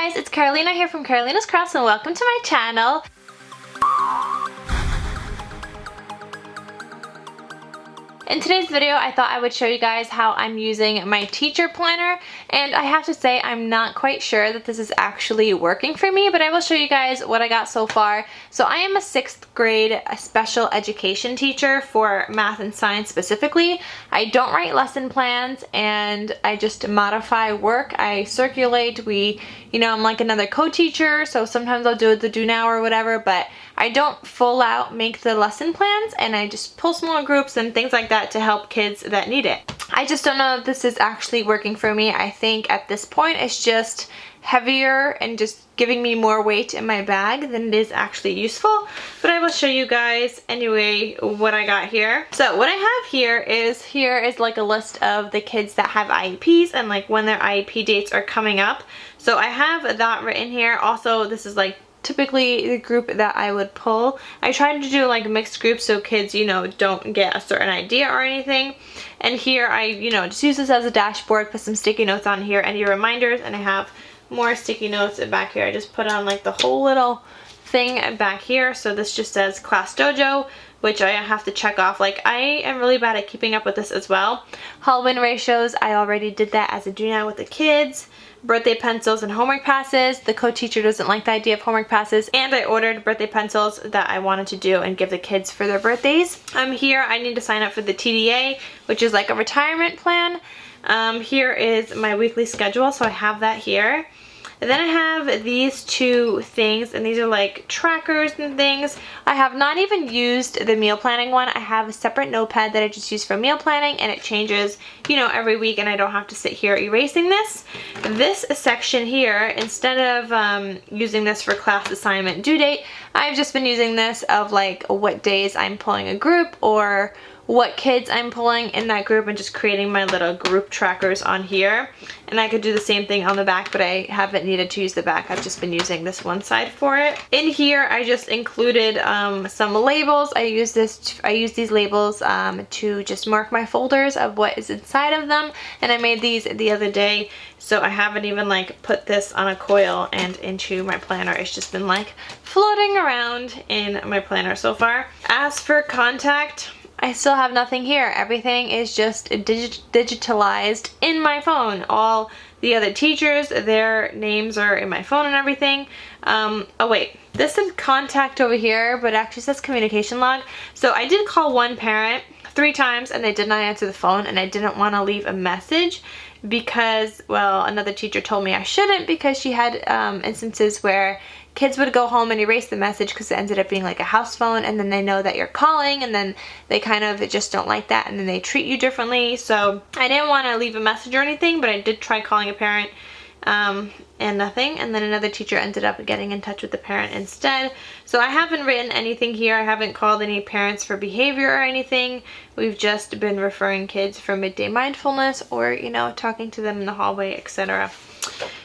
guys, it's Karolina here from KarolinasKrafts and welcome to my channel. In today's video, I thought I would show you guys how I'm using my teacher planner, and I have to say I'm not quite sure that this is actually working for me, but I will show you guys what I got so far. So I am a 6th grade special education teacher for math and science specifically. I don't write lesson plans and I just modify work. I circulate. I'm like another co-teacher, so sometimes I'll do the do now or whatever, but I don't full out make the lesson plans, and I just pull smaller groups and things like that to help kids that need it. I just don't know if this is actually working for me. I think at this point it's just heavier and just giving me more weight in my bag than it is actually useful, but I will show you guys anyway what I got here. So what I have here is like a list of the kids that have IEPs and like when their IEP dates are coming up. So I have that written here. Also, this is like typically the group that I would pull. I tried to do like mixed groups so kids, don't get a certain idea or anything. And here I, just use this as a dashboard, put some sticky notes on here, any reminders, and I have more sticky notes back here. I just put on like the whole little thing back here. So this just says Class Dojo, which I have to check off. Like, I am really bad at keeping up with this as well. Hall-win ratios, I already did that as a do now with the kids. Birthday pencils and homework passes. The co-teacher doesn't like the idea of homework passes, and I ordered birthday pencils that I wanted to do and give the kids for their birthdays. Here I need to sign up for the TDA, which is like a retirement plan. Here is my weekly schedule, so I have that here. And then I have these two things, and these are like trackers and things. I have not even used the meal planning one. I have a separate notepad that I just use for meal planning, and it changes, every week, and I don't have to sit here erasing this. This section here, instead of using this for class assignment due date, I've just been using this of like what days I'm pulling a group or what kids I'm pulling in that group, and just creating my little group trackers on here. And I could do the same thing on the back, but I haven't needed to use the back. I've just been using this one side for it. In here I just included some labels. I use these labels to just mark my folders of what is inside of them, and I made these the other day, so I haven't even like put this on a coil and into my planner. It's just been like floating around in my planner so far. As for contact, I still have nothing here. Everything is just digitalized in my phone. All the other teachers, their names are in my phone and everything. Oh wait, this is contact over here, but actually says communication log. So I did call one parent 3 times and they did not answer the phone, and I didn't want to leave a message because, well, another teacher told me I shouldn't, because she had instances where kids would go home and erase the message because it ended up being like a house phone, and then they know that you're calling, and then they kind of just don't like that, and then they treat you differently. So I didn't want to leave a message or anything, but I did try calling a parent and nothing, and then another teacher ended up getting in touch with the parent instead. So I haven't written anything here. I haven't called any parents for behavior or anything. We've just been referring kids for midday mindfulness or, talking to them in the hallway, etc.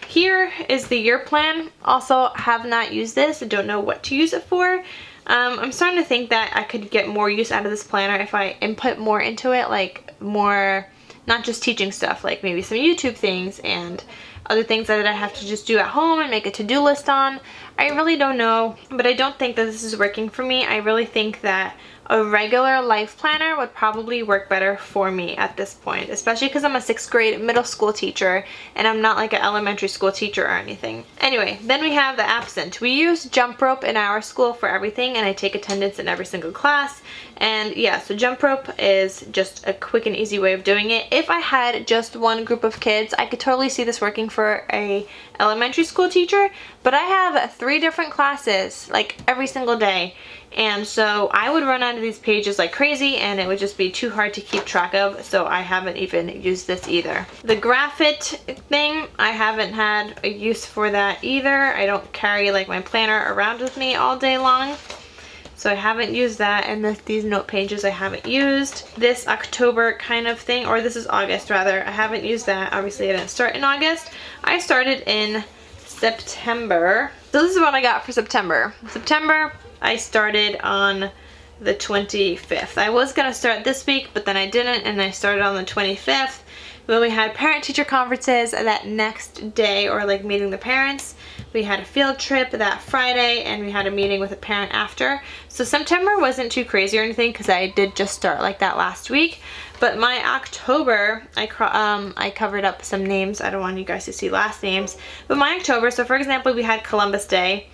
Here is the year plan. Also have not used this. I don't know what to use it for. I'm starting to think that I could get more use out of this planner if I input more into it, like more, not just teaching stuff, like maybe some YouTube things and other things that I have to just do at home and make a to-do list on. I really don't know, but I don't think that this is working for me. I really think that a regular life planner would probably work better for me at this point, especially because I'm a 6th grade middle school teacher and I'm not like an elementary school teacher or anything. Anyway, then we have the absent. We use jump rope in our school for everything, and I take attendance in every single class. And yeah, so jump rope is just a quick and easy way of doing it. If I had just one group of kids, I could totally see this working for a elementary school teacher, but I have 3 different classes like every single day. And so I would run onto these pages like crazy, and it would just be too hard to keep track of, so I haven't even used this either. The Graphit thing, I haven't had a use for that either. I don't carry like my planner around with me all day long, so I haven't used that. And these note pages I haven't used. This October kind of thing, or this is August rather, I haven't used that. Obviously I didn't start in August. I started in September. So this is what I got for September. September, I started on the 25th. I was gonna start this week, but then I didn't, and I started on the 25th. Then we had parent-teacher conferences that next day, or like meeting the parents. We had a field trip that Friday, and we had a meeting with a parent after. So September wasn't too crazy or anything because I did just start like that last week. But my October, I covered up some names. I don't want you guys to see last names. But my October, so for example, we had Columbus Day.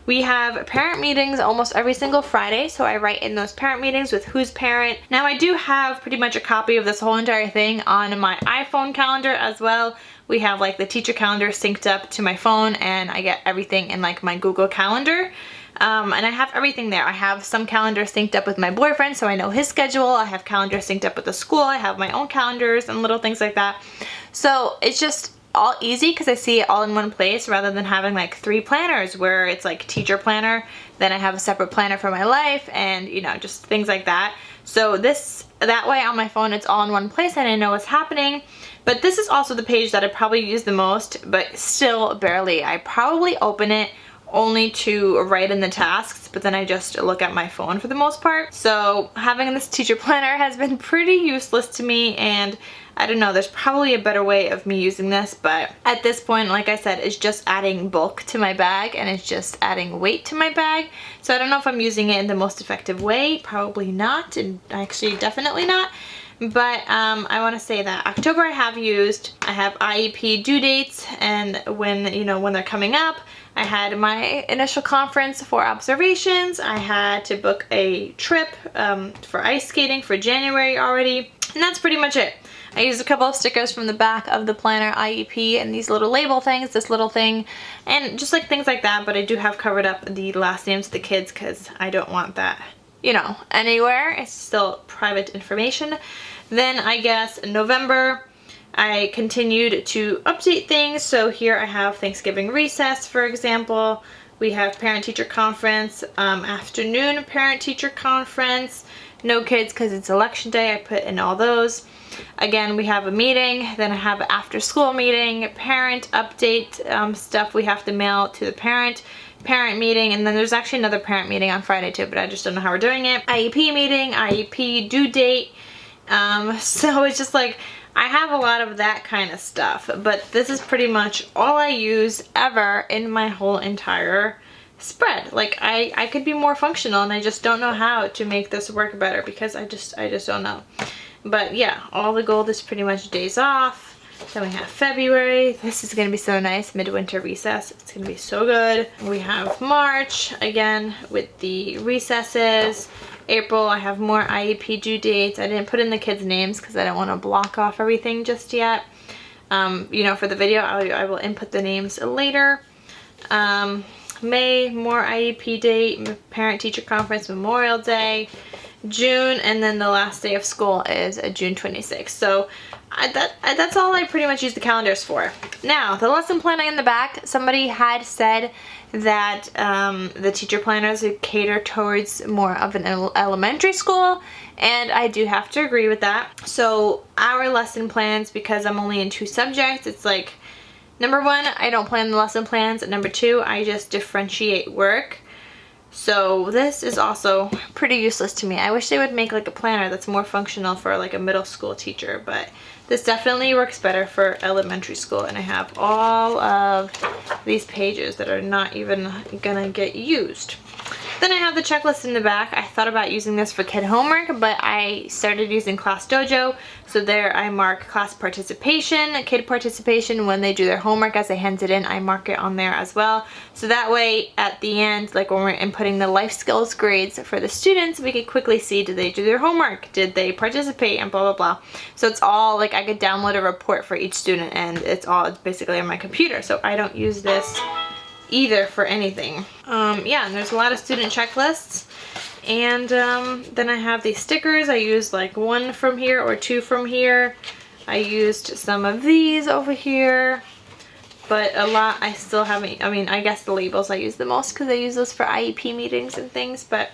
We have parent meetings almost every single Friday, so I write in those parent meetings with who's parent. Now I do have pretty much a copy of this whole entire thing on my iPhone calendar as well. We have like the teacher calendar synced up to my phone, and I get everything in like my Google Calendar. And I have everything there. I have some calendars synced up with my boyfriend, so I know his schedule. I have calendars synced up with the school. I have my own calendars and little things like that. So it's just all easy because I see it all in one place rather than having like 3 planners where it's like teacher planner, then I have a separate planner for my life, and you know, just things like that. So that way on my phone it's all in one place and I know what's happening. But this is also the page that I probably use the most, but still barely. I probably open it only to write in the tasks, but then I just look at my phone for the most part. So having this teacher planner has been pretty useless to me, and I don't know, there's probably a better way of me using this, but at this point, like I said, it's just adding bulk to my bag and it's just adding weight to my bag. So I don't know if I'm using it in the most effective way. Probably not, and actually definitely not. But I want to say that October I have IEP due dates, and when they're coming up. I had my initial conference for observations. I had to book a trip for ice skating for January already, and that's pretty much it. I used a couple of stickers from the back of the planner IEP and these little label things, this little thing, and just like things like that, but I do have covered up the last names of the kids because I don't want that, you know, anywhere. It's still private information. Then I guess in November, I continued to update things. So here I have Thanksgiving recess, for example. We have parent-teacher conference, afternoon parent-teacher conference. No kids because it's election day. I put in all those. Again, we have a meeting. Then I have an after-school meeting, parent update stuff we have to mail to the parent meeting, and then there's actually another parent meeting on Friday too, but I just don't know how we're doing it. IEP meeting, IEP due date. So it's just like, I have a lot of that kind of stuff, but this is pretty much all I use ever in my whole entire spread. Like I could be more functional, and I just don't know how to make this work better because I just don't know. But yeah, all the gold is pretty much days off. Then we have February. This is gonna be so nice, midwinter recess. It's gonna be so good. We have March, again, with the recesses. April, I have more IEP due dates. I didn't put in the kids' names because I don't want to block off everything just yet. You know, for the video, I will input the names later. May, more IEP date, parent-teacher conference, Memorial Day. June, and then the last day of school is June 26th. So that's all I pretty much use the calendars for. Now, the lesson planning in the back, somebody had said that the teacher planners would cater towards more of an elementary school, and I do have to agree with that. So our lesson plans, because I'm only in 2 subjects, it's like, number 1, I don't plan the lesson plans, and number 2, I just differentiate work. So this is also pretty useless to me. I wish they would make like a planner that's more functional for like a middle school teacher, but this definitely works better for elementary school, and I have all of these pages that are not even gonna get used. Then I have the checklist in the back. I thought about using this for kid homework, but I started using Class Dojo. So there I mark class participation, kid participation, when they do their homework as they hand it in, I mark it on there as well. So that way at the end, like when we're inputting the life skills grades for the students, we could quickly see, did they do their homework? Did they participate? And blah, blah, blah. So it's all like I could download a report for each student, and it's all basically on my computer. So I don't use this either for anything. Yeah, and there's a lot of student checklists, and then I have these stickers. I used like 1 from here or 2 from here. I used some of these over here, but a lot I still haven't. I mean, I guess the labels I use the most because I use those for IEP meetings and things, but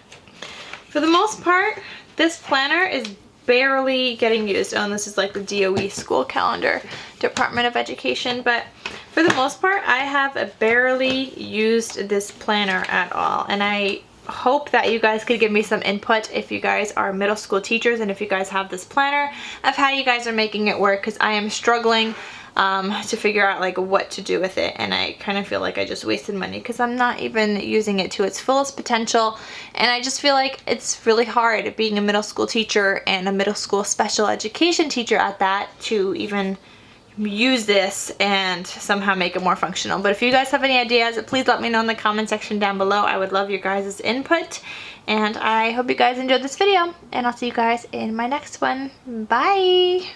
for the most part, this planner is barely getting used. Oh, and this is like the DOE school calendar, Department of Education, but for the most part, I have barely used this planner at all, and I hope that you guys could give me some input if you guys are middle school teachers and if you guys have this planner of how you guys are making it work, because I am struggling to figure out like what to do with it, and I kind of feel like I just wasted money because I'm not even using it to its fullest potential, and I just feel like it's really hard being a middle school teacher and a middle school special education teacher at that to even use this and somehow make it more functional. But if you guys have any ideas, please let me know in the comment section down below. I would love your guys' input, and I hope you guys enjoyed this video, and I'll see you guys in my next one. Bye!